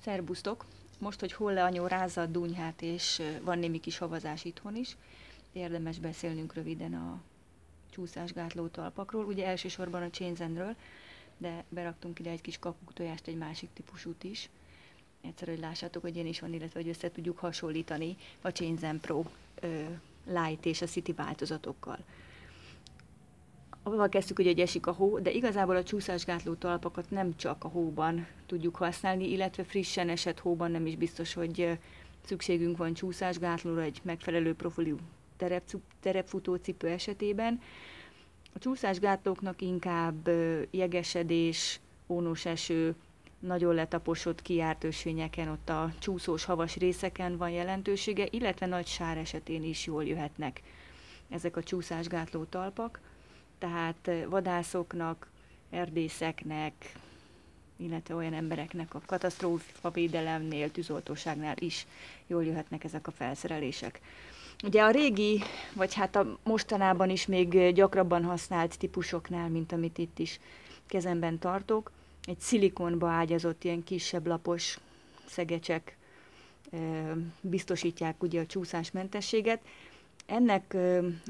Szerbusztok! Most, hogy Holle rázza a dunyhát, és van némi kis havazás itthon is, érdemes beszélnünk röviden a csúszásgátló talpakról, ugye elsősorban a Chainzenről, de beraktunk ide egy kis kapuktojást, egy másik típusút is. Egyszer, hogy lássátok, hogy ilyen is van, illetve hogy össze tudjuk hasonlítani a Chainzen Pro Light és a City változatokkal. Avval kezdtük, hogy esik a hó, de igazából a csúszásgátló talpakat nem csak a hóban tudjuk használni, illetve frissen esett hóban nem is biztos, hogy szükségünk van csúszásgátlóra egy megfelelő profilú terepfutócipő esetében. A csúszásgátlóknak inkább jegesedés, ónos eső, nagyon letaposott kijárt ösvényeken, ott a csúszós havas részeken van jelentősége, illetve nagy sár esetén is jól jöhetnek ezek a csúszásgátló talpak. Tehát vadászoknak, erdészeknek, illetve olyan embereknek a katasztrófavédelemnél, tűzoltóságnál is jól jöhetnek ezek a felszerelések. Ugye a régi, vagy hát a mostanában is még gyakrabban használt típusoknál, mint amit itt is kezemben tartok, egy szilikonba ágyazott ilyen kisebb lapos szegecsek biztosítják ugye a csúszásmentességet. Ennek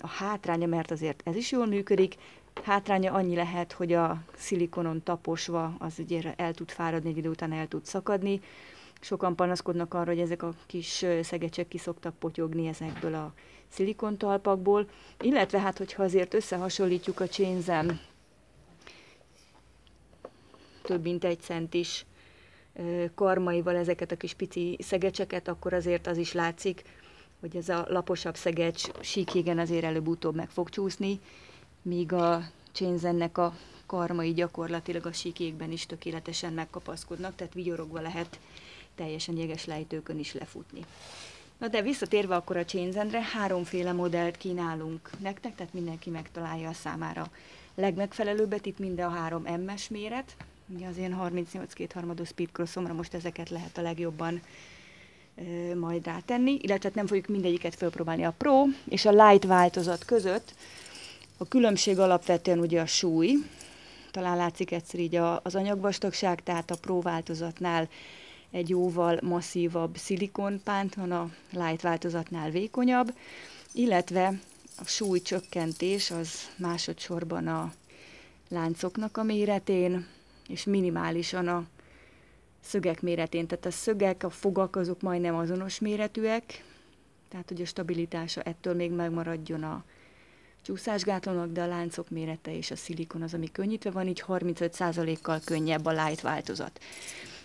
a hátránya, mert azért ez is jól működik, hátránya annyi lehet, hogy a szilikonon taposva az ugye el tud fáradni, egy idő után el tud szakadni. Sokan panaszkodnak arra, hogy ezek a kis szegecsek ki szoktak potyogni ezekből a szilikontalpakból, illetve hát, hogyha azért összehasonlítjuk a Chainzen több mint 1 centis karmaival ezeket a kis pici szegecseket, akkor azért az is látszik, hogy ez a laposabb szegecs síkjégen azért előbb-utóbb meg fog csúszni, míg a Chainzennek a karmai gyakorlatilag a síkjégben is tökéletesen megkapaszkodnak, tehát vigyorogva lehet teljesen jeges lejtőkön is lefutni. Na de visszatérve akkor a Chainzenre, 3 modellt kínálunk nektek, tehát mindenki megtalálja a számára legmegfelelőbbet, itt minden a 3 M-es méret, ugye az ilyen 38 2/3 speedcrossomra most ezeket lehet a legjobban majd rátenni, illetve nem fogjuk mindegyiket felpróbálni. A Pro és a Light változat között a különbség alapvetően ugye a súly, talán látszik egyszer így az anyagvastagság, tehát a Pro változatnál egy jóval masszívabb szilikonpánt van, a Light változatnál vékonyabb, illetve a súlycsökkentés az másodszorban a láncoknak a méretén, és minimálisan a szögek méretén, tehát a szögek, a fogak azok majdnem azonos méretűek, tehát hogy a stabilitása ettől még megmaradjon a csúszásgátlónak, de a láncok mérete és a szilikon az, ami könnyítve van, így 35%-kal könnyebb a Light változat.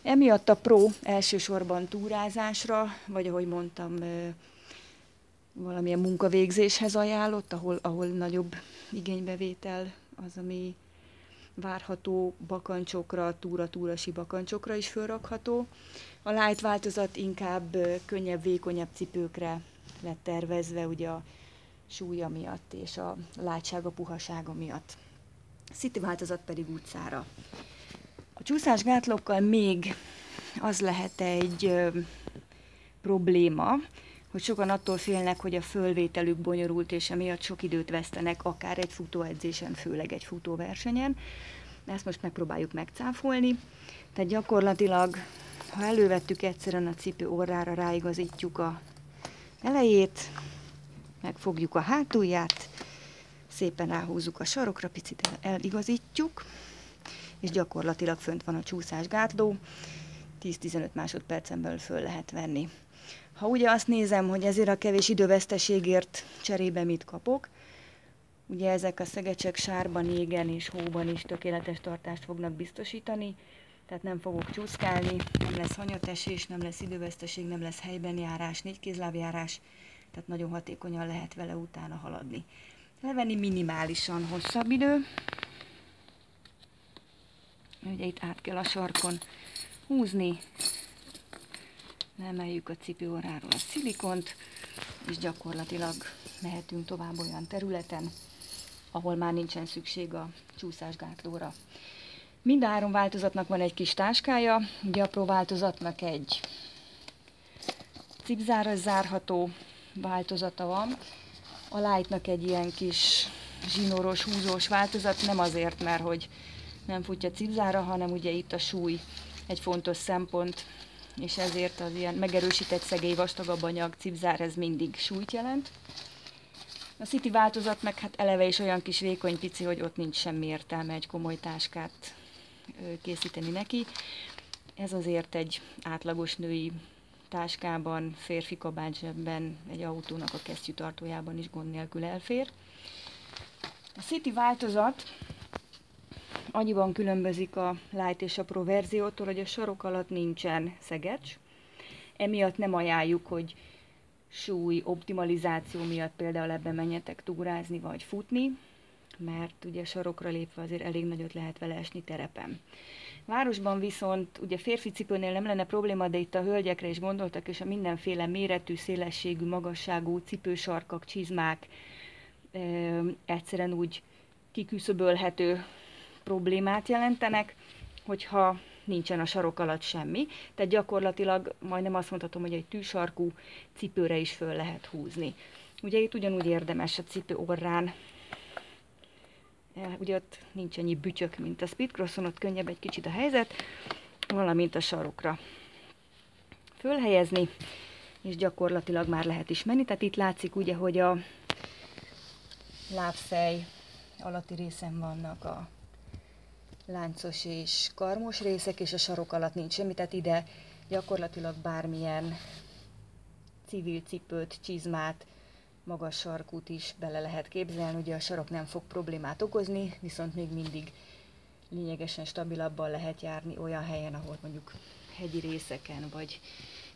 Emiatt a Pro elsősorban túrázásra, vagy ahogy mondtam, valamilyen munkavégzéshez ajánlott, ahol nagyobb igénybevétel az, ami várható bakancsokra, túra-túrasi bakancsokra is fölrakható. A Light változat inkább könnyebb, vékonyabb cipőkre lett tervezve, ugye a súlya miatt és a látsága, puhasága miatt. City változat pedig utcára. A csúszásgátlókkal még az lehet egy probléma, hogy sokan attól félnek, hogy a fölvételük bonyolult, és emiatt sok időt vesztenek, akár egy futóedzésen, főleg egy futóversenyen. Ezt most megpróbáljuk megcáfolni. Tehát gyakorlatilag, ha elővettük egyszerűen a cipő orrára, ráigazítjuk a elejét, megfogjuk a hátulját, szépen ráhúzzuk a sarokra, picit eligazítjuk, és gyakorlatilag fönt van a csúszásgátló, 10-15 másodpercen belül föl lehet venni. Ha ugye azt nézem, hogy ezért a kevés időveszteségért cserébe mit kapok, ugye ezek a szegecsek sárban, jégen és hóban is tökéletes tartást fognak biztosítani, tehát nem fogok csúszkálni, nem lesz hanyatesés, nem lesz időveszteség, nem lesz helyben járás, 4 kézlábjárás, tehát nagyon hatékonyan lehet vele utána haladni. Levenni minimálisan hosszabb idő, ugye itt át kell a sarkon húzni, leemeljük a cipő orráról a szilikont, és gyakorlatilag mehetünk tovább olyan területen, ahol már nincsen szükség a csúszásgátlóra. Mind a 3 változatnak van egy kis táskája, ugye a Pro változatnak egy cipzáras zárható változata van, a Lightnak egy ilyen kis zsinóros, húzós változat, nem azért, mert hogy nem futja cipzára, hanem ugye itt a súly egy fontos szempont, és ezért az ilyen megerősített szegély, vastagabb anyag, cipzár, ez mindig súlyt jelent. A City változat meg hát eleve is olyan kis vékony pici, hogy ott nincs semmi értelme egy komoly táskát készíteni neki. Ez azért egy átlagos női táskában, férfi kabátzsebben, egy autónak a kesztyűtartójában is gond nélkül elfér. A City változat annyiban különbözik a Light és a Pro verziótól, hogy a sarok alatt nincsen szegecs. Emiatt nem ajánljuk, hogy súly optimalizáció miatt például ebben menjetek túrázni vagy futni, mert ugye sarokra lépve azért elég nagyot lehet vele esni terepen. Városban viszont ugye férfi cipőnél nem lenne probléma, de itt a hölgyekre is gondoltak, és a mindenféle méretű, szélességű, magasságú cipősarkak, csizmák egyszerűen úgy kiküszöbölhető problémát jelentenek, hogyha nincsen a sarok alatt semmi. Tehát gyakorlatilag majdnem azt mondhatom, hogy egy tűsarkú cipőre is föl lehet húzni. Ugye itt ugyanúgy érdemes a cipő orrán, ugye ott nincs ennyi bütyök, mint a Speedcrosson, ott könnyebb egy kicsit a helyzet, valamint a sarokra fölhelyezni, és gyakorlatilag már lehet is menni. Tehát itt látszik ugye, hogy a lábfej alatti részen vannak a láncos és karmos részek, és a sarok alatt nincs semmi, tehát ide gyakorlatilag bármilyen civil cipőt, csizmát, magas sarkút is bele lehet képzelni. Ugye a sarok nem fog problémát okozni, viszont még mindig lényegesen stabilabban lehet járni olyan helyen, ahol mondjuk hegyi részeken, vagy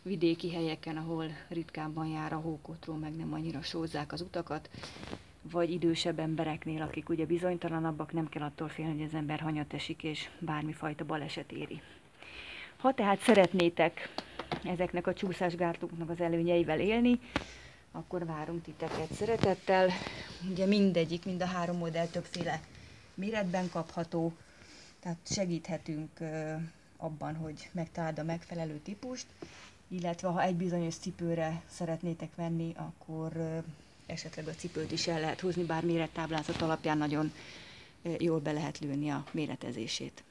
vidéki helyeken, ahol ritkábban jár a hókotró, meg nem annyira sózzák az utakat, vagy idősebb embereknél, akik ugye bizonytalanabbak, nem kell attól félni, hogy az ember hanyat esik, és bármifajta baleset éri. Ha tehát szeretnétek ezeknek a csúszásgátlóknak az előnyeivel élni, akkor várunk titeket szeretettel. Ugye mindegyik, mind a három modell többféle méretben kapható, tehát segíthetünk abban, hogy megtaláld a megfelelő típust, illetve ha egy bizonyos cipőre szeretnétek venni, akkor esetleg a cipőt is el lehet húzni, bár mérettáblázat alapján nagyon jól be lehet lőni a méretezését.